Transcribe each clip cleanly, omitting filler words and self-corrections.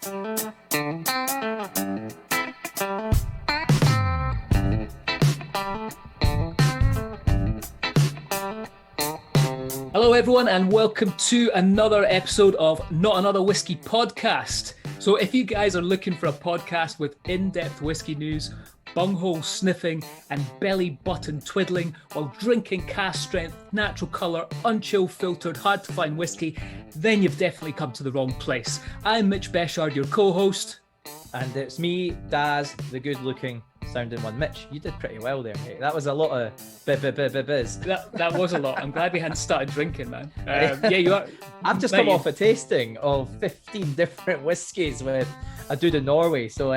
Hello, everyone, and welcome to another episode of Not Another Whiskey Podcast. So if you guys are looking for a podcast with in-depth whiskey news, bunghole sniffing, and belly button twiddling while drinking cask strength, natural colour, unchill filtered, hard to find whiskey, then you've definitely come to the wrong place. I'm Mitch Beshard, your co-host. And it's me, Daz, the good-looking sounding one. Mitch, you did pretty well there, mate. That was a lot of biz. That was a lot. I'm glad we hadn't started drinking, man. Yeah, you are. I've just come off a tasting of 15 different whiskies with a dude in Norway. So,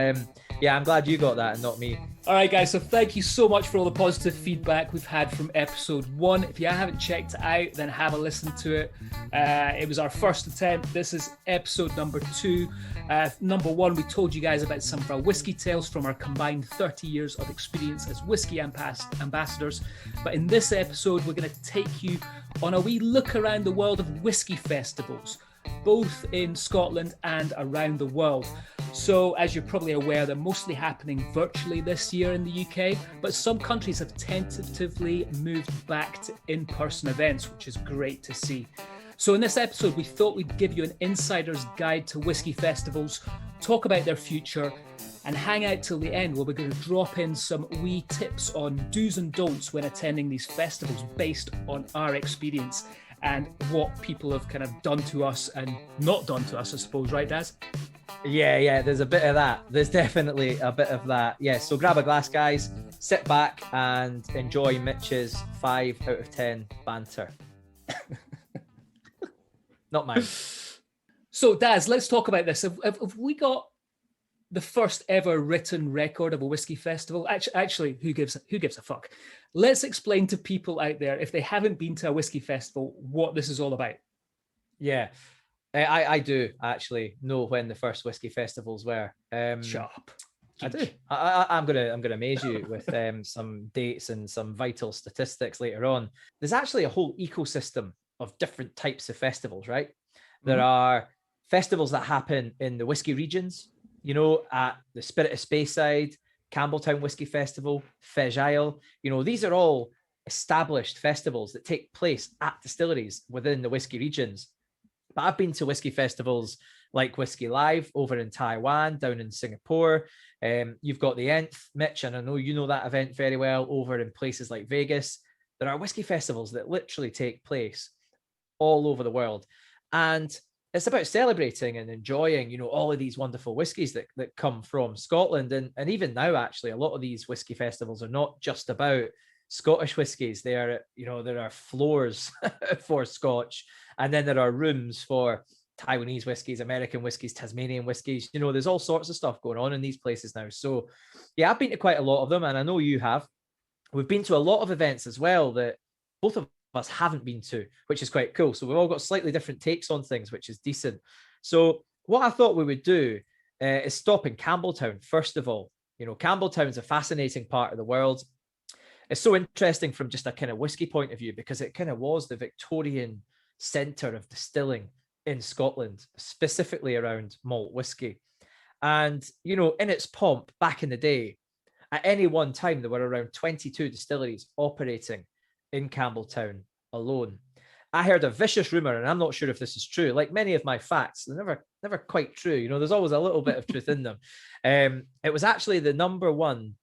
yeah, I'm glad you got that and not me. All right, guys, so thank you so much for all the positive feedback we've had from episode 1. If you haven't checked it out, then have a listen to it. It was our first attempt. This is episode number 2. Number 1, we told you guys about some of our whiskey tales from our combined 30 years of experience as whiskey ambassadors. But in this episode, we're going to take you on a wee look around the world of whiskey festivals, both in Scotland and around the world. So, as you're probably aware, they're mostly happening virtually this year in the UK, but some countries have tentatively moved back to in-person events, which is great to see. So in this episode, we thought we'd give you an insider's guide to whiskey festivals, talk about their future, and hang out till the end where we're going to drop in some wee tips on do's and don'ts when attending these festivals based on our experience and what people have kind of done to us and not done to us, I suppose, right, Daz? Yeah, there's a bit of that. There's definitely a bit of that. Yeah, so grab a glass, guys, sit back and enjoy Mitch's 5 out of 10 banter. Not mine. So, Daz, let's talk about this. Have we got the first ever written record of a whiskey festival? Actually, who gives a fuck? Let's explain to people out there, if they haven't been to a whiskey festival, what this is all about. Yeah, I do actually know when the first whiskey festivals were. Sharp. I do. I'm gonna amaze you with some dates and some vital statistics later on. There's actually a whole ecosystem of different types of festivals, right? There are festivals that happen in the whiskey regions, you know, at the Spirit of Speyside, Campbelltown Whiskey Festival, Fege Isle. You know, these are all established festivals that take place at distilleries within the whiskey regions. But I've been to whiskey festivals like Whiskey Live over in Taiwan, down in Singapore. You've got the Nth, Mitch, and I know you know that event very well, over in places like Vegas. There are whiskey festivals that literally take place all over the world. And it's about celebrating and enjoying, you know, all of these wonderful whiskies that come from Scotland. And even now, actually, a lot of these whiskey festivals are not just about Scottish whiskies. They are, you know, there are floors for Scotch, and then there are rooms for Taiwanese whiskies, American whiskies, Tasmanian whiskies. You know, there's all sorts of stuff going on in these places now. So, yeah, I've been to quite a lot of them, and I know you have. We've been to a lot of events as well that both of us haven't been to, which is quite cool. So we've all got slightly different takes on things, which is decent. So what I thought we would do is stop in Campbelltown, first of all. You know, Campbelltown's a fascinating part of the world. It's so interesting from just a kind of whiskey point of view, because it kind of was the Victorian centre of distilling in Scotland, specifically around malt whiskey. And, you know, in its pomp back in the day, at any one time, there were around 22 distilleries operating in Campbelltown alone. I heard a vicious rumor, and I'm not sure if this is true. Like many of my facts, they're never quite true. You know, there's always a little bit of truth in them. It was actually the number one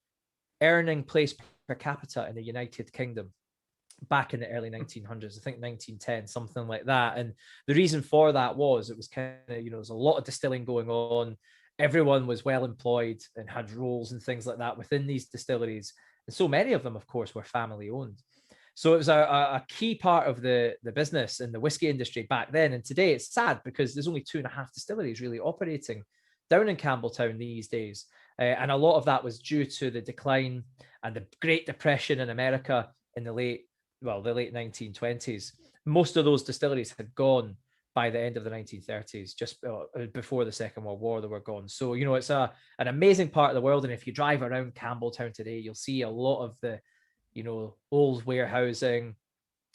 earning place per capita in the United Kingdom back in the early 1900s. I think 1910, something like that. And the reason for that was it was kind of, you know, there's a lot of distilling going on. Everyone was well employed and had roles and things like that within these distilleries. And so many of them, of course, were family owned. So it was a key part of the business in the whiskey industry back then. And today it's sad because there's only 2.5 distilleries really operating down in Campbelltown these days. And a lot of that was due to the decline and the Great Depression in America in the late 1920s. Most of those distilleries had gone by the end of the 1930s, just before the Second World War, they were gone. So, you know, it's an amazing part of the world. And if you drive around Campbelltown today, you'll see a lot of the, you know, old warehousing,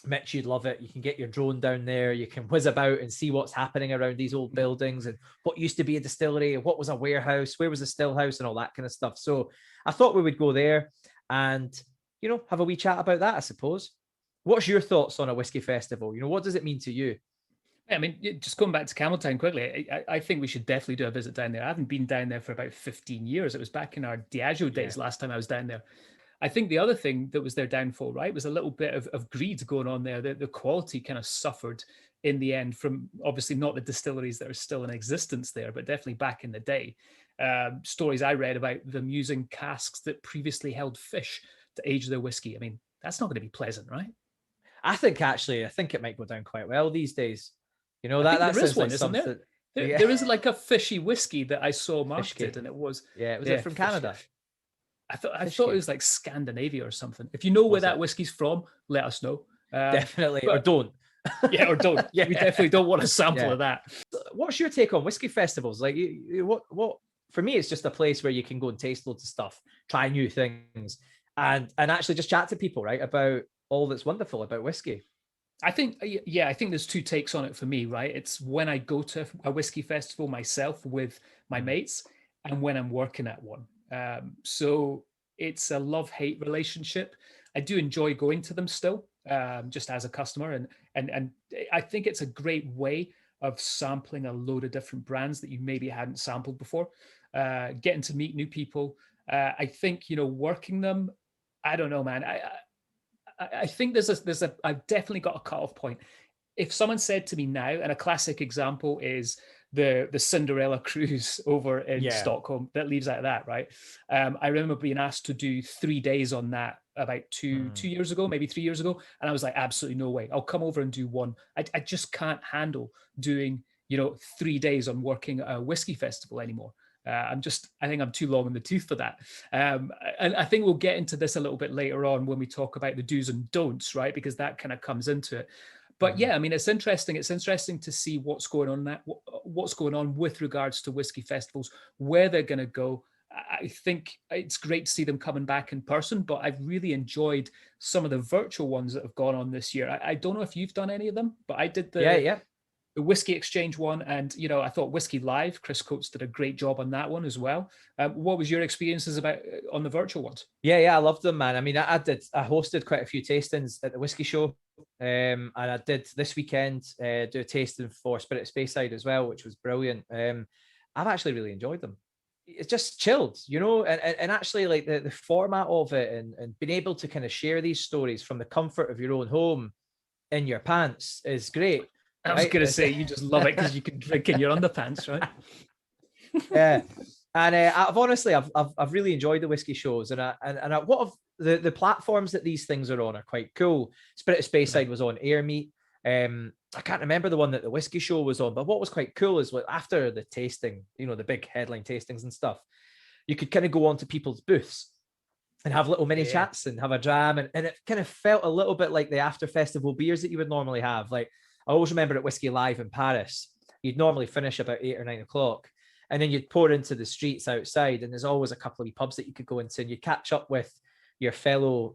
Mitch, you'd love it. You can get your drone down there. You can whiz about and see what's happening around these old buildings and what used to be a distillery, what was a warehouse, where was a still house, and all that kind of stuff. So I thought we would go there and, have a wee chat about that, I suppose. What's your thoughts on a whiskey festival? What does it mean to you? I mean, just going back to Cameltown quickly, I think we should definitely do a visit down there. I haven't been down there for about 15 years. It was back in our Diageo days last time I was down there. I think the other thing that was their downfall, right, was a little bit of greed going on there. The quality kind of suffered in the end from obviously not the distilleries that are still in existence there, but definitely back in the day. Stories I read about them using casks that previously held fish to age their whiskey. I mean, that's not going to be pleasant, right? I think it might go down quite well these days. I think that there is sounds one, like isn't something. there? There is like a fishy whiskey that I saw marketed, Fishcake. and it was Was it from Canada? I thought it was like Scandinavia or something. If you know where that whiskey's from, let us know. Definitely, or don't. Or don't. We definitely don't want a sample of that. What's your take on whiskey festivals? Like, what? For me, it's just a place where you can go and taste loads of stuff, try new things, and actually just chat to people, right, about all that's wonderful about whiskey. I think there's two takes on it for me, right? It's when I go to a whiskey festival myself with my mates, and when I'm working at one. So it's a love-hate relationship. I do enjoy going to them still, just as a customer, and I think it's a great way of sampling a load of different brands that you maybe hadn't sampled before, getting to meet new people. I think working them. I don't know, man. I think I've definitely got a cutoff point. If someone said to me now, and a classic example is the Cinderella cruise over in Stockholm that leaves out of that, right? I remember being asked to do 3 days on that about two years ago, maybe 3 years ago. And I was like, absolutely no way. I'll come over and do one. I just can't handle doing, 3 days on working a whiskey festival anymore. I think I'm too long in the tooth for that. And I think we'll get into this a little bit later on when we talk about the do's and don'ts, right? Because that kind of comes into it. But yeah, I mean, it's interesting. It's interesting to see what's going on with regards to whiskey festivals, where they're going to go. I think it's great to see them coming back in person, but I've really enjoyed some of the virtual ones that have gone on this year. I don't know if you've done any of them, but I did the Whiskey Exchange one, and I thought Whiskey Live, Chris Coates did a great job on that one as well. What was your experiences about on the virtual ones? Yeah, I loved them, man. I mean, I hosted quite a few tastings at the whiskey show, and I did this weekend do a tasting for Spirit Speyside as well, which was brilliant. I've actually really enjoyed them. It's just chilled, and actually like the format of it and being able to kind of share these stories from the comfort of your own home in your pants is great. I was going to say, you just love it because you can drink in your underpants, right? Yeah. And I've really enjoyed the whiskey shows, and what of the platforms that these things are on are quite cool. Spirit of Speyside was on Airmeet. I can't remember the one that the whiskey show was on, but what was quite cool is after the tasting, the big headline tastings and stuff, you could kind of go on to people's booths and have little mini chats and have a dram, and it kind of felt a little bit like the after festival beers that you would normally have. Like, I always remember at Whiskey Live in Paris, you'd normally finish about 8 or 9 o'clock, and then you'd pour into the streets outside, and there's always a couple of pubs that you could go into, and you'd catch up with your fellow,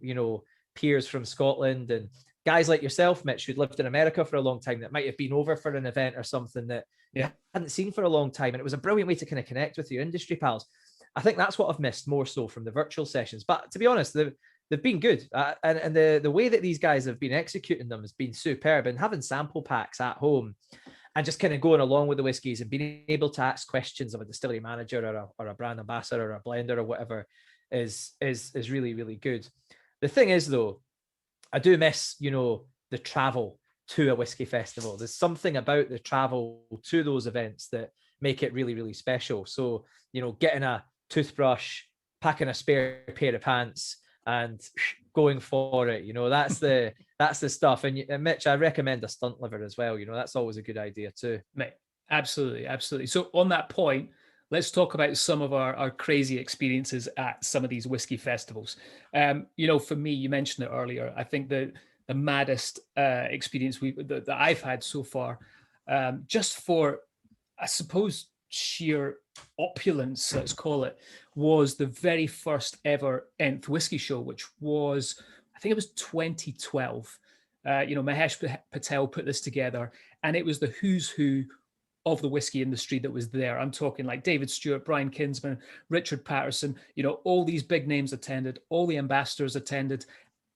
peers from Scotland and guys like yourself, Mitch, who'd lived in America for a long time, that might have been over for an event or something that you hadn't seen for a long time. And it was a brilliant way to kind of connect with your industry pals. I think that's what I've missed more so from the virtual sessions. But to be honest, they've been good. And the way that these guys have been executing them has been superb. And having sample packs at home and just kind of going along with the whiskies and being able to ask questions of a distillery manager or a brand ambassador or a blender or whatever is really, really good. The thing is, though, I do miss, the travel to a whiskey festival. There's something about the travel to those events that make it really, really special. So, getting a toothbrush, packing a spare pair of pants, and going for it, that's the stuff. And Mitch, I recommend a stunt liver as well. That's always a good idea too. Mate, absolutely. So on that point, let's talk about some of our crazy experiences at some of these whiskey festivals. For me, you mentioned it earlier. I think the maddest experience that I've had so far, just for, I suppose, sheer opulence, let's call it, was the very first ever Nth Whiskey Show, which was, I think it was 2012. Mahesh Patel put this together, and it was the who's who of the whiskey industry that was there. I'm talking like David Stewart, Brian Kinsman, Richard Patterson, all these big names attended, all the ambassadors attended,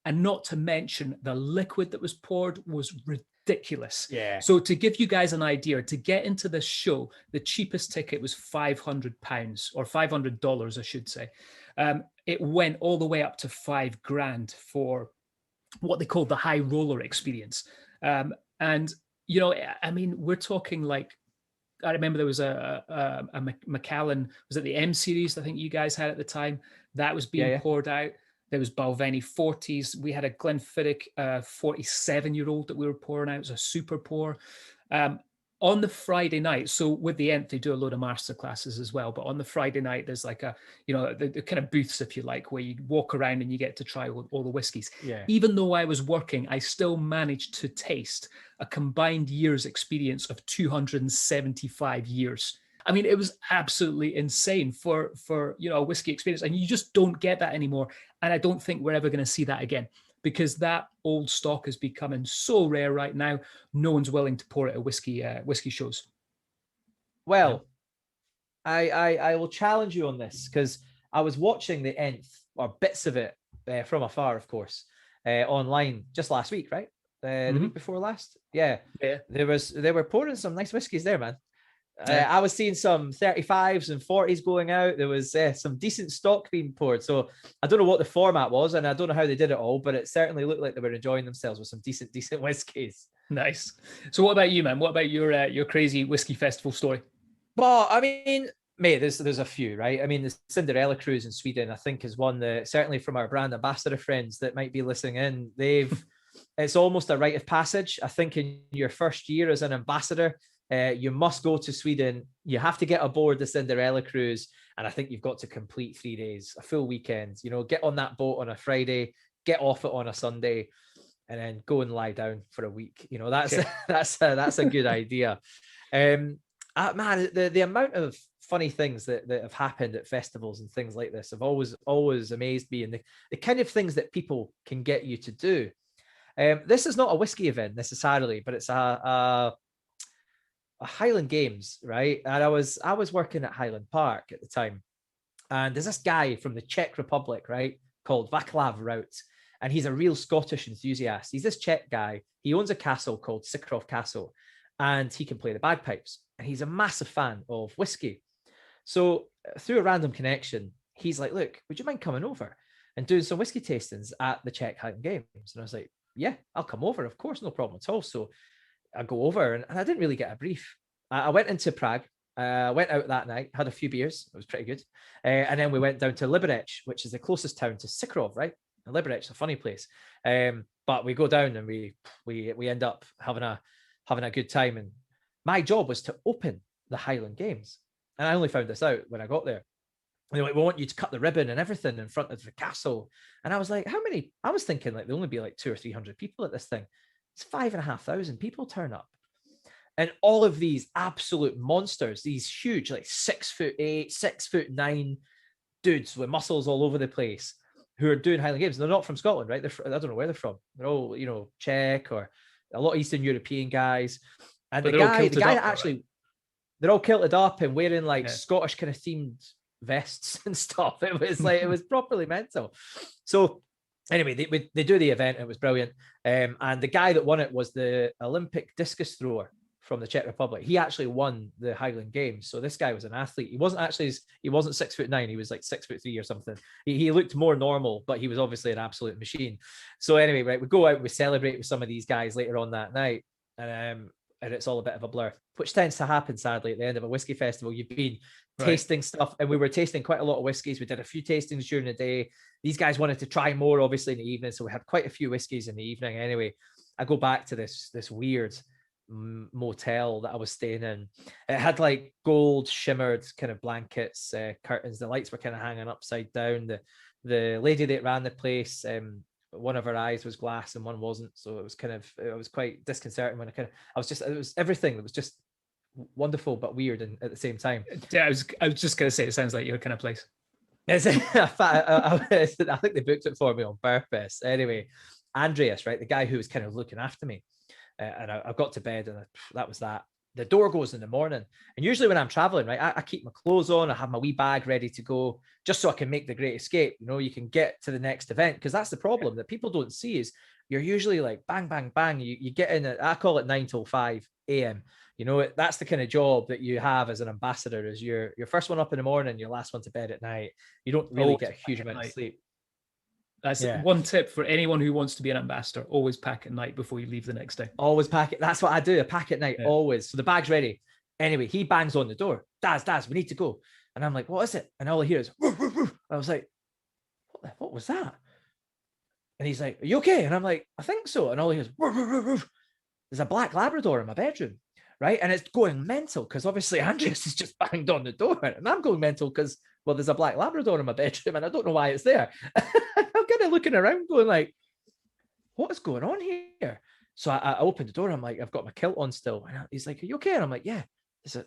and not to mention the liquid that was poured was ridiculous. Yeah. So to give you guys an idea, to get into this show, the cheapest ticket was £500 or $500, I should say. It went all the way up to $5,000 for what they called the high roller experience. We're talking like, I remember there was a Macallan, was it the M series I think you guys had at the time, that was being poured out. There was Balvenie 40s. We had a Glenfiddich 47-year-old that we were pouring out. It was a super pour. On the Friday night, so with the Ent, they do a load of master classes as well. But on the Friday night, there's like the kind of booths, if you like, where you walk around and you get to try all the whiskies. Yeah. Even though I was working, I still managed to taste a combined year's experience of 275 years. I mean, it was absolutely insane for a whiskey experience, and you just don't get that anymore. And I don't think we're ever going to see that again, because that old stock is becoming so rare right now. No one's willing to pour it at whiskey shows. Well, I will challenge you on this, because I was watching the Nth, or bits of it, from afar, of course, online just last week, right? The week before last. Yeah. They were pouring some nice whiskies there, man. I was seeing some 35s and 40s going out. There was some decent stock being poured. So I don't know what the format was, and I don't know how they did it all, but it certainly looked like they were enjoying themselves with some decent whiskies. Nice. So what about you, man? What about your crazy whiskey festival story? Well, I mean, mate, there's a few, right? I mean, the Cinderella cruise in Sweden, I think, is one that certainly from our brand ambassador friends that might be listening in, it's almost a rite of passage. I think in your first year as an ambassador, you must go to Sweden. You have to get aboard the Cinderella cruise. And I think you've got to complete 3 days, a full weekend, get on that boat on a Friday, get off it on a Sunday, and then go and lie down for a week. That's a good idea. Man, the amount of funny things that have happened at festivals and things like this have always amazed me, and the kind of things that people can get you to do. This is not a whiskey event necessarily, but it's a Highland Games, right? And I was working at Highland Park at the time, and there's this guy from the Czech Republic, right, called Václav Raut, and he's a real Scottish enthusiast. He's this Czech guy. He owns a castle called Sychrov Castle, and he can play the bagpipes, and he's a massive fan of whiskey. So through a random connection, he's like, look, would you mind coming over and doing some whiskey tastings at the Czech Highland Games? And I was like, yeah, I'll come over, of course, no problem at all. So I go over, and I didn't really get a brief. I went into Prague, went out that night, had a few beers. It was pretty good. And then we went down to Liberec, which is the closest town to Sychrov, right? And Liberec is a funny place. But we go down and we end up having a good time. And my job was to open the Highland Games. And I only found this out when I got there. And we want you to cut the ribbon and everything in front of the castle. And I was like, how many? I was thinking like there'll only be like 200 or 300 people at this thing. It's 5,500 people turn up. And all of these absolute monsters, these huge, like 6'8", 6'9" dudes with muscles all over the place who are doing Highland Games. They're not from Scotland, right? I don't know where they're from. They're all, Czech or a lot of Eastern European guys. And the guy that actually, they're all kilted up and wearing like Scottish kind of themed vests and stuff. It was properly mental. So anyway, they do the event. It was brilliant. And the guy that won it was the Olympic discus thrower from the Czech Republic. He actually won the Highland Games. So this guy was an athlete. He wasn't 6'9". He was like 6'3" or something. He looked more normal, but he was obviously an absolute machine. So anyway, right, we go out, we celebrate with some of these guys later on that night. And it's all a bit of a blur, which tends to happen, sadly, at the end of a whiskey festival. You've been tasting stuff, and we were tasting quite a lot of whiskeys. We did a few tastings during the day. These guys wanted to try more, obviously, in the evening, so we had quite a few whiskeys in the evening. Anyway, I go back to this weird motel that I was staying in. It had like gold shimmered kind of blankets, curtains. The lights were kind of hanging upside down. The lady that ran the place, one of her eyes was glass and one wasn't, so it was quite disconcerting when it was everything that was just wonderful but weird and at the same time. Yeah, I was just gonna say, it sounds like your kind of place. I think they booked it for me on purpose. Anyway, Andreas, right, the guy who was kind of looking after me, and I got to bed, and that was that. The door goes in the morning, and usually when I'm traveling, right, I keep my clothes on, I have my wee bag ready to go, just so I can make the great escape. You know, you can get to the next event, because that's the problem that people don't see is you're usually like bang, bang, bang. You get in I call it 9 till 5 a.m. You know, that's the kind of job that you have as an ambassador, is your first one up in the morning, your last one to bed at night. You don't really get a huge amount of sleep. That's one tip for anyone who wants to be an ambassador. Always pack at night before you leave the next day. Always pack it. That's what I do. I pack at night, always. So the bag's ready. Anyway, he bangs on the door. Daz, we need to go. And I'm like, what is it? And all I hear is, woof, woof, woof. I was like, what was that? And he's like, are you okay? And I'm like, I think so. And all he hears, woof, woof, woof, woof. There's a black Labrador in my bedroom, right? And it's going mental because obviously Andreas has just banged on the door. And I'm going mental because, well, there's a black Labrador in my bedroom and I don't know why it's there. I'm kind of looking around going like, what is going on here? So I opened the door. I'm like, I've got my kilt on still. And he's like, are you okay? And I'm like, yeah,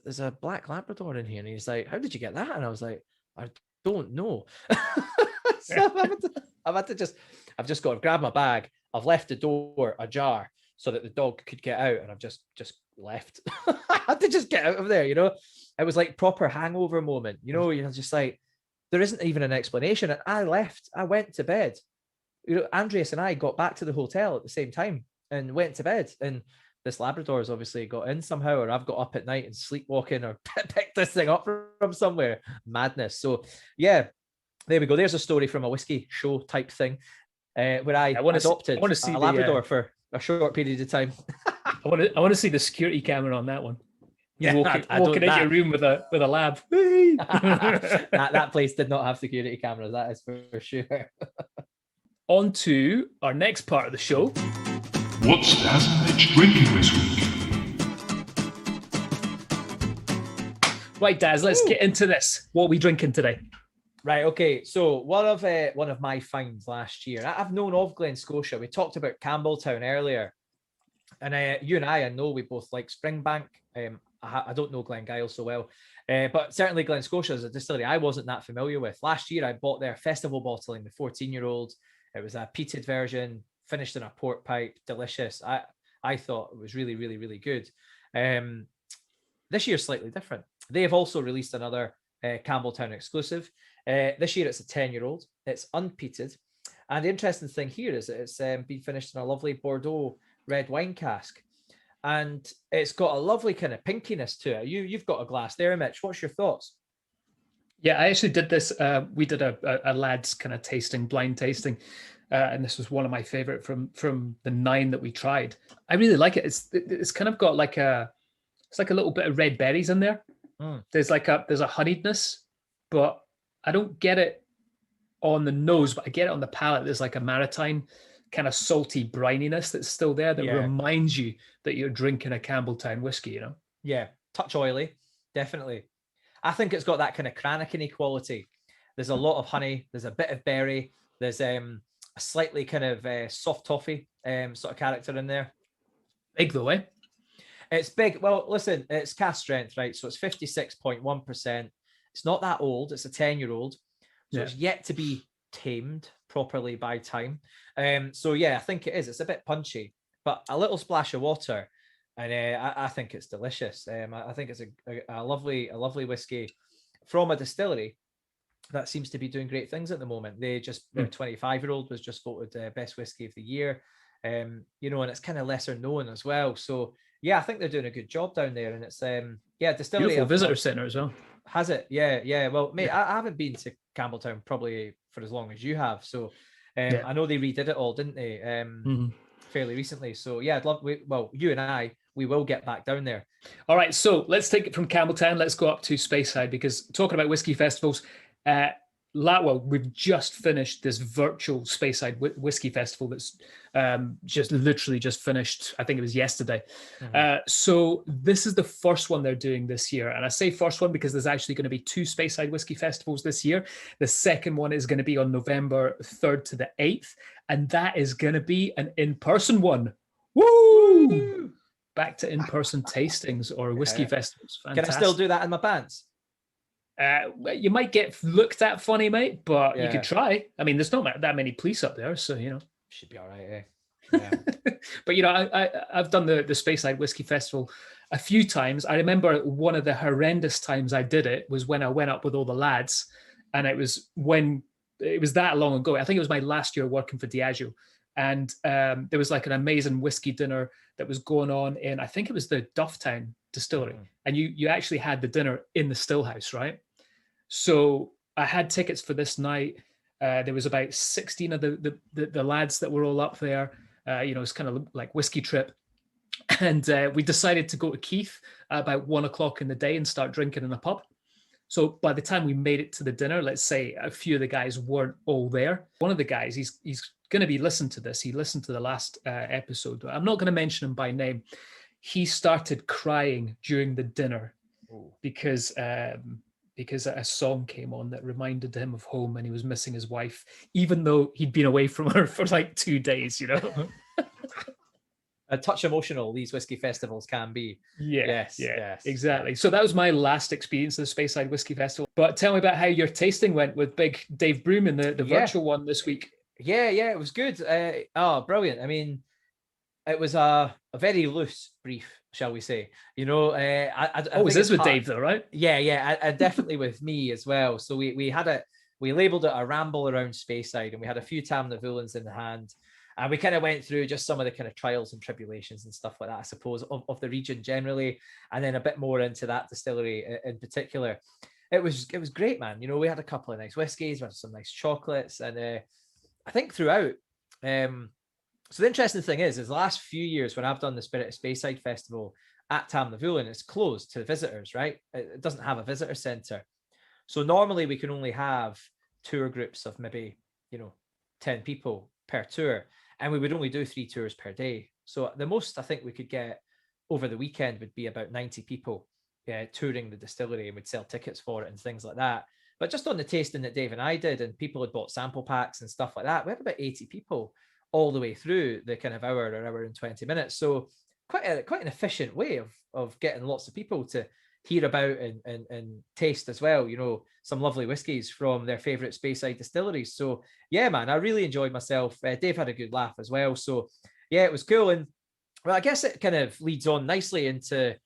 there's a black Labrador in here. And he's like, how did you get that? And I was like, I don't know. So I've just got to grab my bag. I've left the door ajar so that the dog could get out. And I've just left. I had to just get out of there, you know? It was like proper hangover moment. You know, you're just like, there isn't even an explanation. And I left. I went to bed. You know, Andreas and I got back to the hotel at the same time and went to bed. And this Labrador has obviously got in somehow, or I've got up at night and sleepwalking or picked this thing up from somewhere. Madness. So yeah, there we go. There's a story from a whiskey show type thing where I adopted a Labrador for a short period of time. I want to see the security camera on that one. Yeah, walking into your room with a lab. that place did not have security cameras. That is for sure. On to our next part of the show. What's Daz and Mitch drinking this week? Right, Daz, let's get into this. What are we drinking today? Right, okay. So one of my finds last year, I've known of Glen Scotia. We talked about Campbelltown earlier. And you and I know we both like Springbank. I don't know Glengyle so well, but certainly Glen Scotia is a distillery I wasn't that familiar with. Last year, I bought their festival bottling, the 14-year-old. It was a peated version, finished in a port pipe, delicious. I thought it was really, really, really good. This year's slightly different. They have also released another Campbelltown exclusive. This year, it's a 10-year-old. It's unpeated. And the interesting thing here is that it's been finished in a lovely Bordeaux red wine cask. And it's got a lovely kind of pinkiness to it. You've got a glass there, Mitch. What's your thoughts? Yeah, I actually did this. We did a lad's kind of tasting, blind tasting. And this was one of my favorite from the 9 that we tried. I really like it. It's kind of got like a little bit of red berries in there. There's a honeyedness, but I don't get it on the nose, but I get it on the palate. There's like a maritime kind of salty brininess that's still there that reminds you that you're drinking a Campbelltown whiskey, you know? Yeah, touch oily, definitely. I think it's got that kind of cranachiny quality. There's a lot of honey. There's a bit of berry. There's a slightly kind of soft toffee sort of character in there. Big though, eh? It's big. Well, listen, it's cask strength, right? So it's 56.1%. It's not that old. It's a 10-year-old. So it's yet to be tamed properly by time. So yeah, I think it is. It's a bit punchy, but a little splash of water, and I think it's delicious. I think it's a lovely whiskey from a distillery that seems to be doing great things at the moment. They just their 25-year-old was just voted best whiskey of the year. And it's kind of lesser known as well. So yeah, I think they're doing a good job down there, and it's distillery. Beautiful visitor centre as well. Has it? Yeah. Well, mate, I haven't been to Campbelltown probably for as long as you have. So I know they redid it all, didn't they? Fairly recently. So yeah, I'd love. You and I, we will get back down there. All right, so let's take it from Campbelltown. Let's go up to Speyside, because talking about whiskey festivals, we've just finished this virtual Speyside Whiskey Festival that's just finished. I think it was yesterday. So this is the first one they're doing this year. And I say first one because there's actually going to be 2 Speyside Whiskey Festivals this year. The second one is going to be on November 3rd to the 8th. And that is going to be an in-person one. Woo! Back to in-person tastings or whiskey festivals. Fantastic. Can I still do that in my pants? You might get looked at funny, mate, but you could try. I mean, there's not that many police up there, so Should be all right, eh? Yeah. But I've done the Speyside Whisky Festival a few times. I remember one of the horrendous times I did it was when I went up with all the lads, and it was that long ago. I think it was my last year working for Diageo, and there was like an amazing whiskey dinner that was going on in, I think it was the Dufftown distillery, and you actually had the dinner in the stillhouse, right? So I had tickets for this night. There was about 16 of the lads that were all up there. It's kind of like whiskey trip. And we decided to go to Keith about 1 o'clock in the day and start drinking in a pub. So by the time we made it to the dinner, let's say a few of the guys weren't all there. One of the guys, he's going to be listening to this. He listened to the last episode. I'm not going to mention him by name. He started crying during the dinner because a song came on that reminded him of home, and he was missing his wife, even though he'd been away from her for like 2 days, A touch emotional, these whiskey festivals can be. Yes, exactly. So that was my last experience of the Speyside Whisky Festival. But tell me about how your tasting went with big Dave Broom in the virtual one this week. Yeah, it was good. Brilliant. I mean, it was a very loose brief, shall we say? Was this with Dave though, right? Yeah, definitely with me as well. So we labelled it a ramble around Speyside, and we had a few Tamnavulans in the hand. And we kind of went through just some of the kind of trials and tribulations and stuff like that, I suppose, of the region generally, and then a bit more into that distillery in particular. It was great, man. We had a couple of nice whiskies, we had some nice chocolates, and I think throughout. So the interesting thing is the last few years when I've done the Spirit of Speyside Festival at Tamnavulan, it's closed to visitors, right? It doesn't have a visitor centre. So normally we can only have tour groups of maybe, 10 people per tour. And we would only do 3 tours per day. So the most I think we could get over the weekend would be about 90 people touring the distillery, and we'd sell tickets for it and things like that. But just on the tasting that Dave and I did, and people had bought sample packs and stuff like that, we had about 80 people all the way through the kind of hour and 20 minutes. So quite an efficient way of getting lots of people to hear about and taste as well, some lovely whiskies from their favorite Speyside distilleries. So yeah, man, I really enjoyed myself. Dave had a good laugh as well. So yeah, it was cool. And well, I guess it kind of leads on nicely into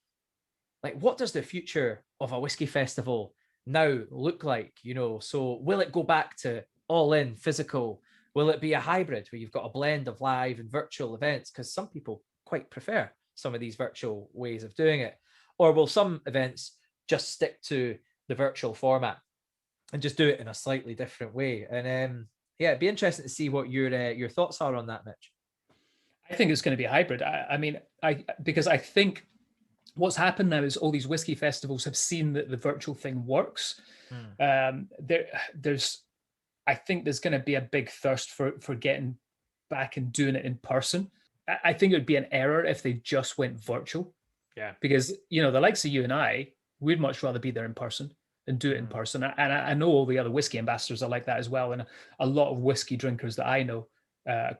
like, what does the future of a whiskey festival now look like? So will it go back to all in physical? Will it be a hybrid where you've got a blend of live and virtual events? Because some people quite prefer some of these virtual ways of doing it. Or will some events just stick to the virtual format and just do it in a slightly different way? And it'd be interesting to see what your thoughts are on that, Mitch. I think it's going to be a hybrid. Because I think what's happened now is all these whiskey festivals have seen that the virtual thing works. I think there's going to be a big thirst for getting back and doing it in person. I think it would be an error if they just went virtual. Yeah. Because, the likes of you and I, we'd much rather be there in person and do it in person. And I know all the other whiskey ambassadors are like that as well. And a lot of whiskey drinkers that I know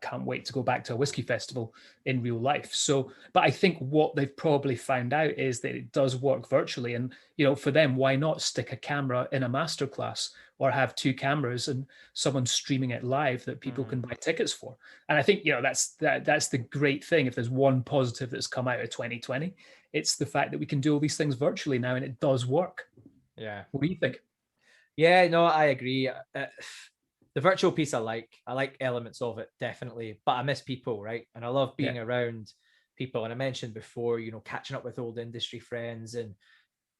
can't wait to go back to a whiskey festival in real life. So, but I think what they've probably found out is that it does work virtually. And, for them, why not stick a camera in a masterclass or have 2 cameras and someone streaming it live that people can buy tickets for? And I think, that's the great thing. If there's one positive that's come out of 2020, it's the fact that we can do all these things virtually now, and it does work. Yeah. What do you think? Yeah, no, I agree. The virtual piece I like elements of it, definitely, but I miss people, right? And I love being around people. And I mentioned before, catching up with old industry friends, and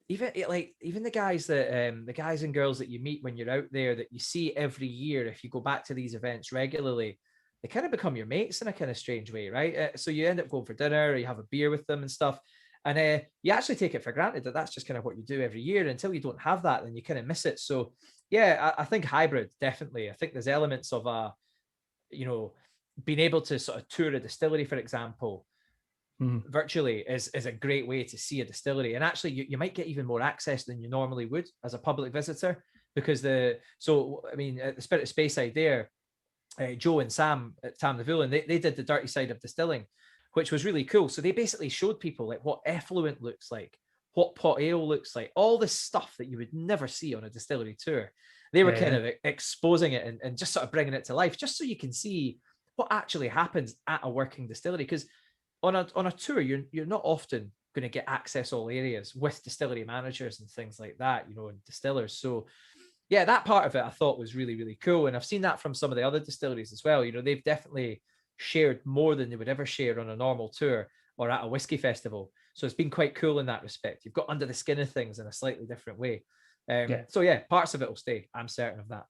even the guys the guys and girls that you meet when you're out there that you see every year. If you go back to these events regularly, they kind of become your mates in a kind of strange way, right? So you end up going for dinner, or you have a beer with them and stuff. And you actually take it for granted that that's just kind of what you do every year. Until you don't have that, then you kind of miss it. So yeah, I think hybrid, definitely. I think there's elements of being able to sort of tour a distillery, for example, virtually is a great way to see a distillery. And actually you might get even more access than you normally would as a public visitor, because at the Spirit of Speyside there, Joe and Sam at Tamnavulin, they did the dirty side of distilling, which was really cool. So they basically showed people like what effluent looks like, what pot ale looks like, all this stuff that you would never see on a distillery tour. They were kind of exposing it and just sort of bringing it to life, just so you can see what actually happens at a working distillery. Because on a tour, you're not often going to get access all areas with distillery managers and things like that, and distillers. So yeah, that part of it I thought was really, really cool. And I've seen that from some of the other distilleries as well. They've definitely shared more than they would ever share on a normal tour or at a whiskey festival. So it's been quite cool in that respect. You've got under the skin of things in a slightly different way. So yeah, parts of it will stay. I'm certain of that.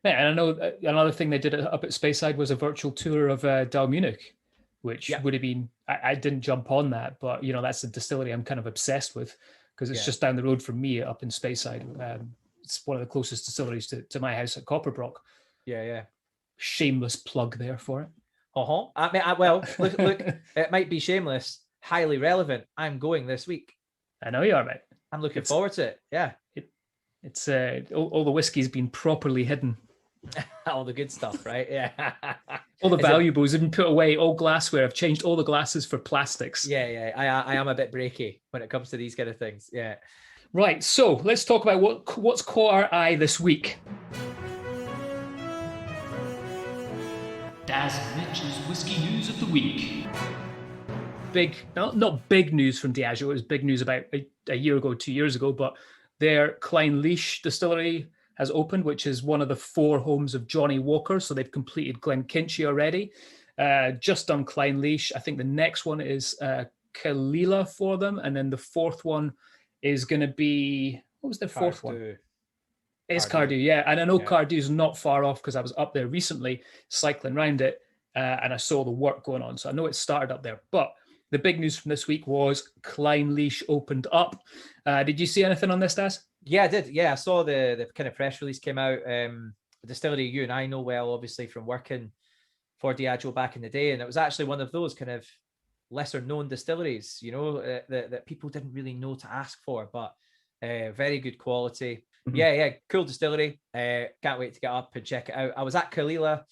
Yeah, and I know another thing they did up at Speyside was a virtual tour of Dalmunich, which would have been, I didn't jump on that, but that's a distillery I'm kind of obsessed with because it's just down the road from me up in Speyside. It's one of the closest distilleries to my house at Copperbrook. Yeah. Shameless plug there for it. I mean, well, look, it might be shameless, highly relevant. I'm going this week. I know you are, mate. I'm looking forward to it. Yeah. It's all the whiskey's been properly hidden. All the good stuff, right? Yeah. All the valuables have been put away, all glassware. I've changed all the glasses for plastics. Yeah. I am a bit breaky when it comes to these kind of things. Yeah. Right. So let's talk about what's caught our eye this week. Daz and Mitch's Whiskey News of the Week. Not big news from Diageo. It was big news about a year ago, 2 years ago, but their Clynelish distillery has opened, which is one of the 4 homes of Johnny Walker. So they've completed Glenkinchie already. Just done Clynelish. I think the next one is Kalila for them. And then the 4th one is going to be, what was the 4th one? It's Cardew, yeah. And I know Cardew's not far off because I was up there recently cycling around it and I saw the work going on. So I know it started up there. But the big news from this week was Clynelish opened up. Did you see anything on this, Daz? Yeah, I did. Yeah, I saw the kind of press release came out. The distillery you and I know well, obviously, from working for Diageo back in the day. And it was actually one of those kind of lesser known distilleries, that people didn't really know to ask for, but very good quality. Mm-hmm. Yeah, cool distillery. Can't wait to get up and check it out. I was at Kalila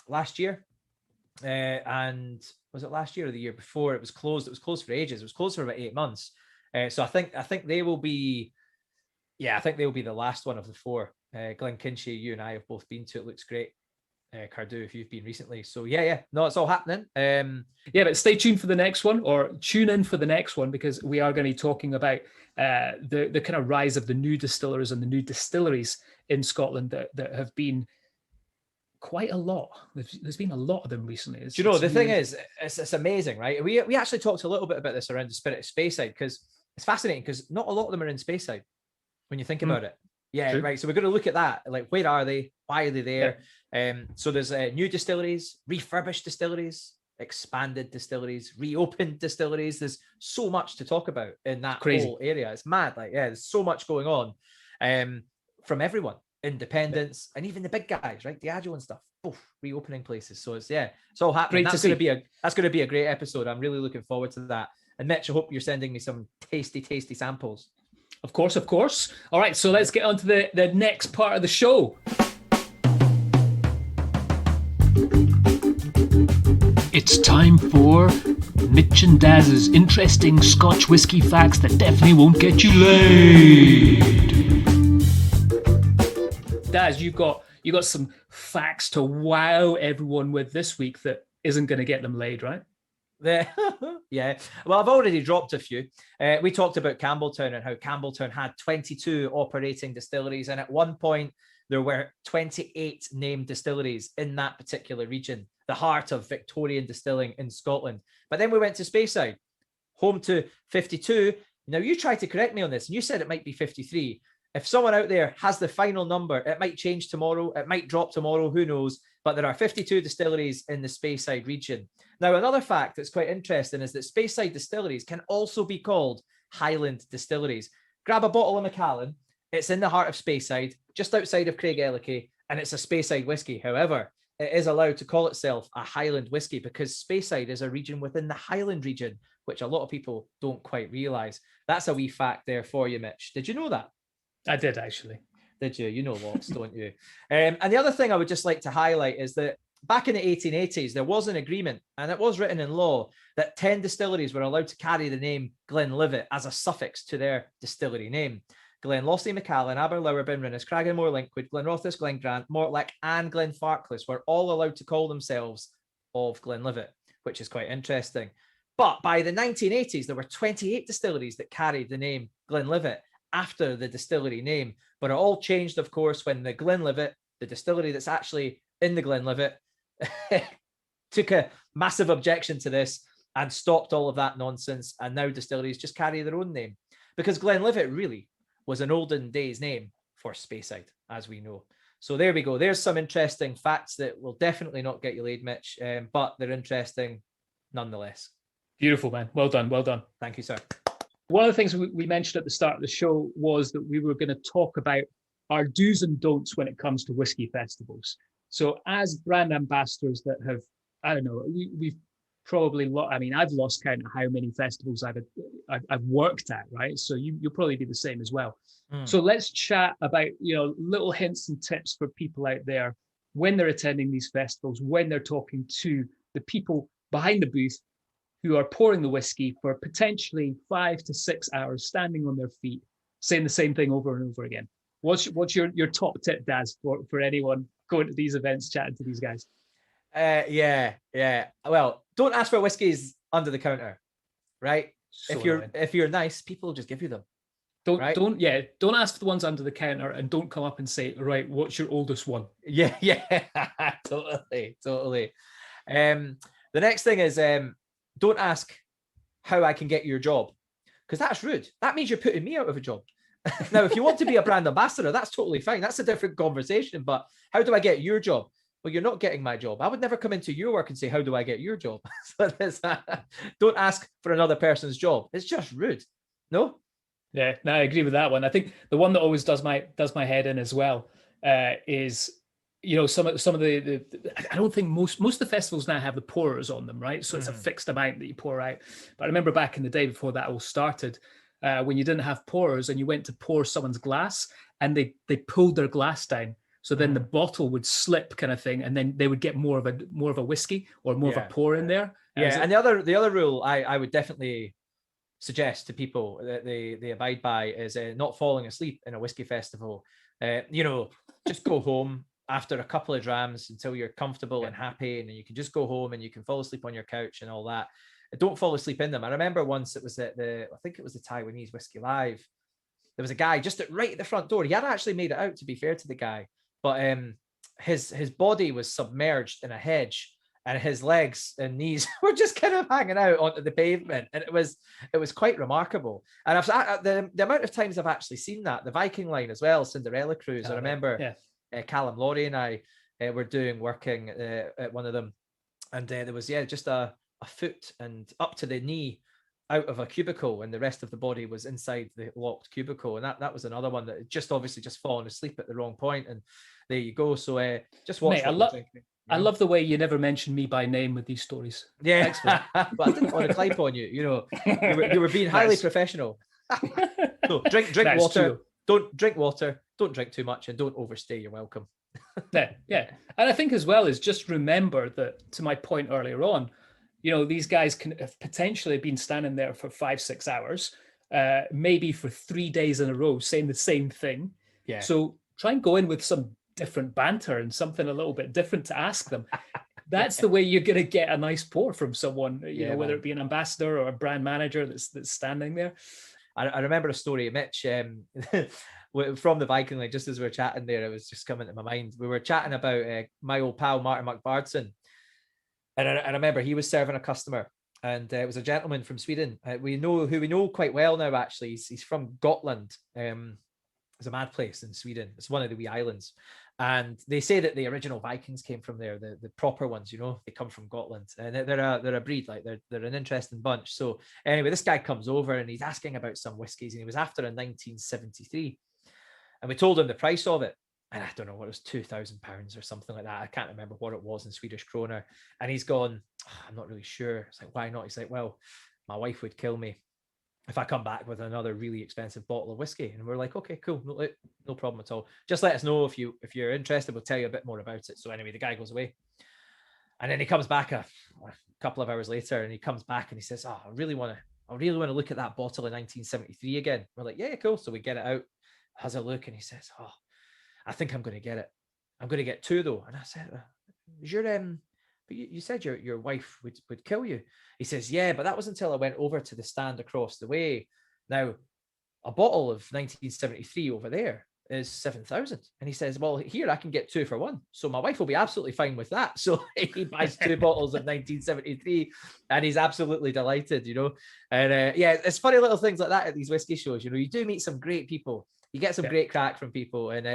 last year, and was it last year or the year before? It was closed. It was closed for ages. It was closed for about 8 months. So I think they will be. Yeah, I think they will be the last one of the 4. Glenkinchie, you and I have both been to. It looks great. Cardew, if you've been recently. So yeah. No, it's all happening. But stay tuned for the next one, or tune in for the next one, because we are going to be talking about the kind of rise of the new distillers and the new distilleries in Scotland that have been quite a lot. There's been a lot of them recently. The thing is, it's amazing, right? We actually talked a little bit about this around the Spirit of Speyside, because it's fascinating, because not a lot of them are in Speyside when you think about it. Yeah, true. Right. So we're going to look at that. Like, where are they? Why are they there? So there's new distilleries, refurbished distilleries, expanded distilleries, reopened distilleries. There's so much to talk about in that whole area. It's mad. There's so much going on from everyone, independents, and even the big guys, right? Diageo and stuff. Reopening places. So it's all happening. That's going to be a great episode. I'm really looking forward to that. And Mitch, I hope you're sending me some tasty samples. Of course. All right, so let's get on to the next part of the show. It's time for Mitch and Daz's interesting Scotch whiskey facts that definitely won't get you laid. Daz, you got some facts to wow everyone with this week that isn't going to get them laid, right? Yeah. Well, I've already dropped a few. We talked about Campbelltown and how Campbelltown had 22 operating distilleries, and at one point there were 28 named distilleries in that particular region, the heart of Victorian distilling in Scotland. But then we went to Speyside, home to 52. Now, you tried to correct me on this, and you said it might be 53. If someone out there has the final number, it might change tomorrow, it might drop tomorrow, who knows? But there are 52 distilleries in the Speyside region. Now, another fact that's quite interesting is that Speyside distilleries can also be called Highland distilleries. Grab a bottle of Macallan. It's in the heart of Speyside, just outside of Craigellachie, and it's a Speyside whiskey. However, it is allowed to call itself a Highland whiskey because Speyside is a region within the Highland region, which a lot of people don't quite realise. That's a wee fact there for you, Mitch. Did you know that? I did, actually. Did you? You know lots, don't you? And the other thing I would just like to highlight is that back in the 1880s, there was an agreement, and it was written in law, that 10 distilleries were allowed to carry the name Glenlivet as a suffix to their distillery name. Glenlossie, Macallan, Aberlour, Rinnes, Cragganmore, Linkwood, Glenrothes, Glengrant, Mortlake, and Glenfarclas were all allowed to call themselves of Glenlivet, which is quite interesting. But by the 1980s, there were 28 distilleries that carried the name Glenlivet after the distillery name, but it all changed, of course, when the Glenlivet, the distillery that's actually in the Glenlivet, took a massive objection to this and stopped all of that nonsense. And now distilleries just carry their own name, because Glenlivet really was an olden days name for Speyside, as we know. So there we go. There's some interesting facts that will definitely not get you laid, Mitch, but they're interesting nonetheless. Beautiful, man. Well done. Well done. Thank you, sir. One of the things we mentioned at the start of the show was that we were going to talk about our do's and don'ts when it comes to whiskey festivals. So as brand ambassadors that have, I don't know, we've probably, I've lost count of how many festivals I've worked at, right? So you'll probably be the same as well. So let's chat about, little hints and tips for people out there when they're attending these festivals, when they're talking to the people behind the booth who are pouring the whiskey for potentially 5 to 6 hours, standing on their feet, saying the same thing over and over again. What's your top tip, Daz, for anyone going to these events, chatting to these guys? Yeah. Well, don't ask for whiskeys under the counter, right? So if you're nice, people will just give you them. Don't ask for the ones under the counter, and don't come up and say, right, what's your oldest one? Yeah, totally. The next thing is don't ask how I can get your job, because that's rude. That means you're putting me out of a job. Now, if you want to be a brand ambassador, that's totally fine. That's a different conversation. But how do I get your job? Well, you're not getting my job. I would never come into your work and say, how do I get your job? So don't ask for another person's job. It's just rude. No? Yeah, no, I agree with that one. I think the one that always does my head in as well is, some of the I don't think most of the festivals now have the pourers on them, right? So it's a fixed amount that you pour out. But I remember back in the day before that all started, when you didn't have pourers and you went to pour someone's glass and they pulled their glass down. So then the bottle would slip, kind of thing, and then they would get more of a whiskey or more of a pour in there. And the other rule I would definitely suggest to people that they abide by is not falling asleep in a whiskey festival. Just go home after a couple of drams until you're comfortable and happy, and then you can just go home and you can fall asleep on your couch and all that. Don't fall asleep in them. I remember once it was I think it was the Taiwanese Whiskey Live. There was a guy just right at the front door. He hadn't actually made it out, to be fair to the guy, but his body was submerged in a hedge, and his legs and knees were just kind of hanging out onto the pavement, and it was quite remarkable. And the amount of times I've actually seen that, the Viking Line as well, Cinderella Cruise. I remember Callum Laurie and I were working at one of them, and there was just a foot and up to the knee out of a cubicle, and the rest of the body was inside the locked cubicle. And that was another one that had just obviously just fallen asleep at the wrong point. And there you go. So just watch. Mate, I love the way you never mention me by name with these stories. Yeah, but I didn't want to clap on you. You were being highly professional. So drink water. True. Don't drink water. Don't drink too much, and don't overstay. You're welcome. Yeah. And I think as well is just remember that, to my point earlier on, these guys can have potentially been standing there for 5-6 hours, maybe for 3 days in a row, saying the same thing. Yeah. So try and go in with some different banter and something a little bit different to ask them. That's the way you're going to get a nice pour from someone, whether it be an ambassador or a brand manager that's standing there. I remember a story, Mitch, from the Viking Line, just as we were chatting there, it was just coming to my mind. We were chatting about my old pal, Martin McBardson. And I remember he was serving a customer, and it was a gentleman from Sweden. We know quite well now, actually. He's from Gotland. It's a mad place in Sweden. It's one of the wee islands. And they say that the original Vikings came from there, the proper ones, they come from Gotland. And they're a breed, like they're an interesting bunch. So anyway, this guy comes over and he's asking about some whiskies, and he was after a 1973. And we told him the price of it. And I don't know what it was, £2,000 or something like that. I can't remember what it was in Swedish kroner. And he's gone, I'm not really sure. It's like, why not? He's like, well, my wife would kill me if I come back with another really expensive bottle of whiskey. And we're like, okay, cool, no problem at all. Just let us know if you're interested. We'll tell you a bit more about it. So anyway, the guy goes away, and then he comes back a couple of hours later, and he comes back and he says, I really want to look at that bottle of 1973 again. We're like, yeah, cool. So we get it out. has a look and he says, "Oh, I think I'm going to get it. I'm going to get 2 though." And I said, "Is your but you said your wife would kill you." He says, "Yeah, but that was until I went over to the stand across the way. Now, a bottle of 1973 over there is 7,000." And he says, "Well, here I can get 2 for 1. So my wife will be absolutely fine with that." So he buys 2 bottles of 1973 and he's absolutely delighted, you know. And yeah, it's funny little things like that at these whiskey shows. You know, you do meet some great people. You get some great crack from people. And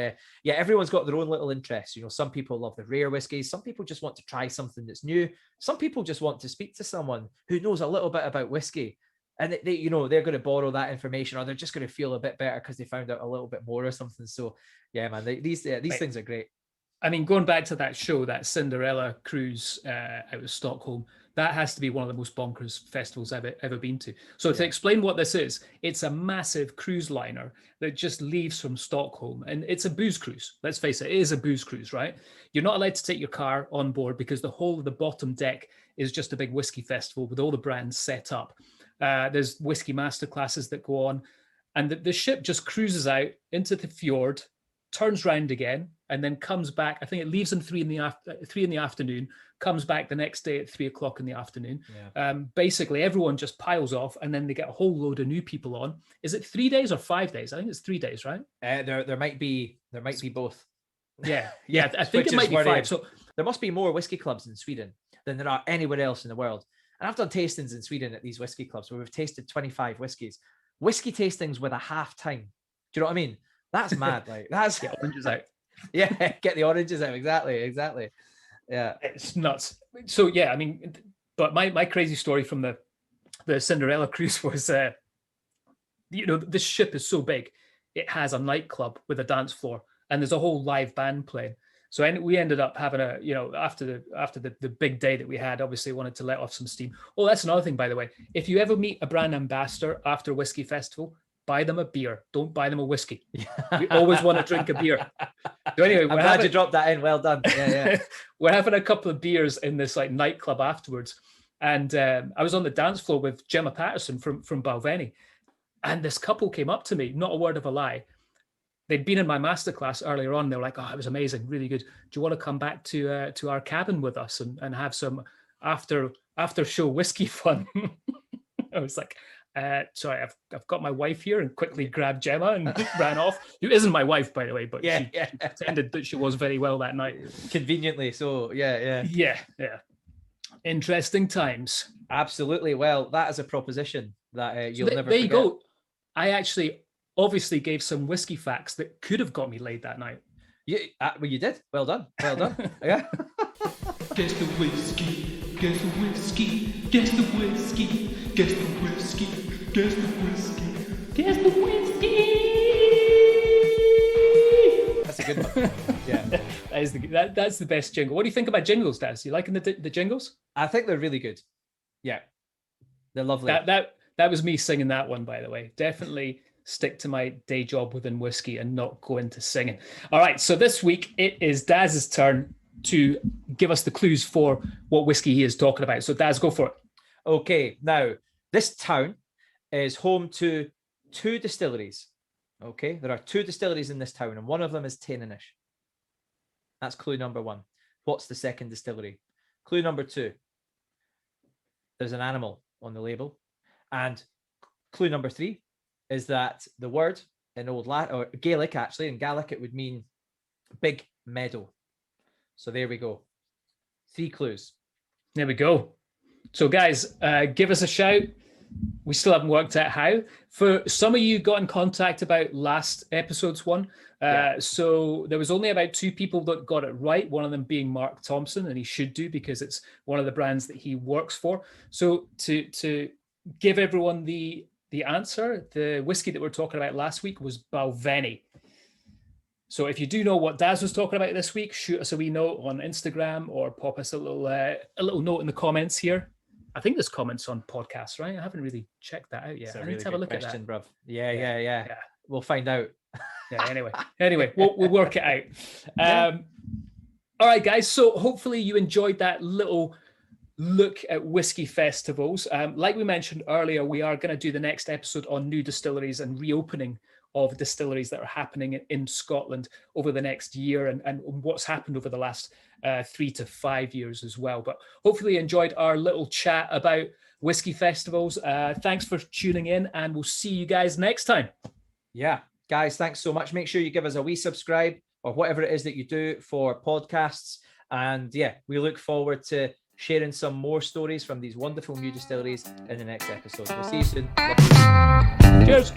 yeah, everyone's got their own little interests. You know, some people love the rare whiskeys. Some people just want to try something that's new. Some people just want to speak to someone who knows a little bit about whiskey. And they, you know, they're going to borrow that information, or they're just going to feel a bit better because they found out a little bit more or something. So, yeah, man, these things are great. I mean, going back to that show, that Cinderella cruise out of Stockholm, that has to be one of the most bonkers festivals I've ever been to. So to explain what this is, it's a massive cruise liner that just leaves from Stockholm, and it's a booze cruise. Let's face it, it is a booze cruise, right? You're not allowed to take your car on board because the whole of the bottom deck is just a big whiskey festival with all the brands set up. There's whiskey masterclasses that go on, and the ship just cruises out into the fjord, turns round again, and then comes back. I think it leaves in 3 in the afternoon, comes back the next day at 3 o'clock in the afternoon. Yeah. Basically, everyone just piles off, and then they get a whole load of new people on. Is it 3 days or 5 days? I think it's 3 days, right? There might be both. Yeah, yeah. I think it might be 5. So there must be more whiskey clubs in Sweden than there are anywhere else in the world. And I've done tastings in Sweden at these whiskey clubs where we've tasted 25 whiskeys. Whiskey tastings with a half time. Do you know what I mean? That's mad. Like, that's get oranges out. Yeah, get the oranges out. Exactly. Yeah, it's nuts. So yeah, I mean, but my crazy story from the Cinderella cruise was, you know, this ship is so big, it has a nightclub with a dance floor, and there's a whole live band playing. So we ended up having a, you know, after the big day that we had, obviously wanted to let off some steam. Oh, that's another thing, by the way. If you ever meet a brand ambassador after a whiskey festival, buy them a beer. Don't buy them a whiskey. We always want to drink a beer. So anyway, I'm glad you dropped that in. Well done. Yeah. We're having a couple of beers in this like nightclub afterwards. And I was on the dance floor with Gemma Patterson from Balvenie. And this couple came up to me, not a word of a lie. They'd been in my masterclass earlier on. They were like, "Oh, it was amazing, really good. Do you want to come back to our cabin with us and have some after show whiskey fun?" I was like, "Sorry, I've got my wife here," and quickly grabbed Gemma and ran off. Who isn't my wife, by the way, but she pretended that she was very well that night. Conveniently so. Yeah. Interesting times. Absolutely. Well, that is a proposition that you'll never forget. There you go. I actually obviously gave some whiskey facts that could have got me laid that night. Well, you did. Well done. Yeah. Guess the whiskey, guess the whiskey, guess the whiskey, guess the whiskey, guess the whiskey, guess the whiskey. That's a good one. Yeah. That's the best jingle. What do you think about jingles, Daz? You liking the jingles? I think they're really good. Yeah. They're lovely. That was me singing that one, by the way. Definitely stick to my day job within whiskey and not go into singing. All right, so this week it is Daz's turn to give us the clues for what whiskey he is talking about. So Daz, go for it. Okay, now this town is home to 2 distilleries. Okay, there are 2 distilleries in this town, and one of them is Tainanish. That's clue number 1. What's the second distillery? Clue number 2. There's an animal on the label. And clue number 3 is that the word in or Gaelic, actually, in Gaelic, it would mean big meadow. So there we go. 3 clues. There we go. So guys, give us a shout. We still haven't worked out how. For some of you got in contact about last episode's one. So there was only about 2 people that got it right, one of them being Mark Thompson, and he should do because it's one of the brands that he works for. So to give everyone the answer, the whiskey that we were talking about last week was Balvenie. So if you do know what Daz was talking about this week, shoot us a wee note on Instagram or pop us a little note in the comments here. I think there's comments on podcasts, right? I haven't really checked that out yet. I need to have a look at that. Bruv. Yeah. We'll find out. Anyway, we'll work it out. All right, guys. So hopefully you enjoyed that little look at whiskey festivals. Like we mentioned earlier, we are going to do the next episode on new distilleries and reopening of distilleries that are happening in Scotland over the next year, and what's happened over the last 3 to 5 years as well. But hopefully you enjoyed our little chat about Whisky Festivals. Thanks for tuning in, and we'll see you guys next time. Yeah, guys, thanks so much. Make sure you give us a wee subscribe or whatever it is that you do for podcasts. And yeah, we look forward to sharing some more stories from these wonderful new distilleries in the next episode. We'll see you soon. Cheers.